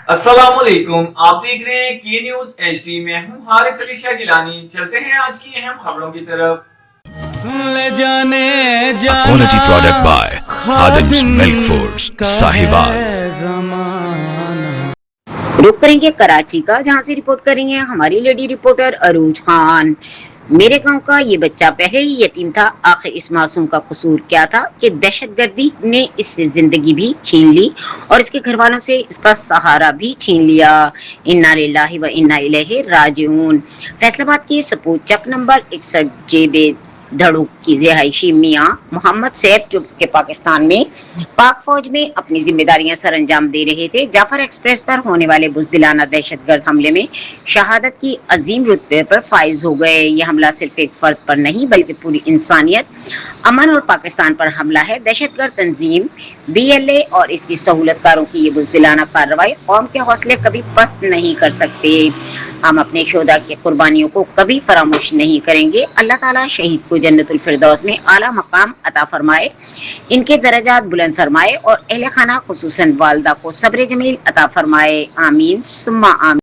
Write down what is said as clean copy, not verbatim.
अस्सलामुअलैकुम, आप देख रहे हैं के न्यूज एचडी में हूं हारिस अली शाह गिलानी। चलते हैं आज की अहम खबरों की तरफ। ले जाने A जाना quality product by Khadim's Milk Foods, Sahiwal. जमाना। रुक करेंगे कराची का, जहां से रिपोर्ट करेंगे हमारी लेडी रिपोर्टर अरूज खान। मेरे गांव का ये बच्चा पहले ही यतीम था, आखिर इस मासूम का कसूर क्या था कि दहशतगर्दी ने इससे जिंदगी भी छीन ली और इसके घर वालों से इसका सहारा भी छीन लिया। इन्ना लिल्लाहि व इन्ना इलैहि राजिऊन। फैसलाबाद के सपूत चक नंबर 61 जेबे धड़ुक की रिहायशी मियां मोहम्मद सैफ जो के पाकिस्तान में पाक फौज में अपनी जिम्मेदारियां सर अंजाम दे रहे थे, जाफर एक्सप्रेस पर होने वाले बुजदिलाना दहशतगर्द हमले में शहादत की अजीम रुतबे पर फाइज हो गए। ये हमला सिर्फ एक फर्द पर नहीं बल्कि पूरी इंसानियत, अमन और पाकिस्तान पर हमला है। दहशतगर्द तंजीम BLA और इसकी सहूलतकारों की ये बुजदिलाना कार्रवाई कौम के हौसले कभी पस्त नहीं कर सकते। हम अपने शोधा की कुर्बानियों को कभी फरामोश नहीं करेंगे। अल्लाह ताला शहीद को जन्नतुल फिरदौस में आला मकाम अता फरमाए, इनके दर्जात बुलंद फरमाए और अहले खाना खुसूसन वालदा को सब्र जमील अता फरमाए। आमीन सुम्मा आमीन।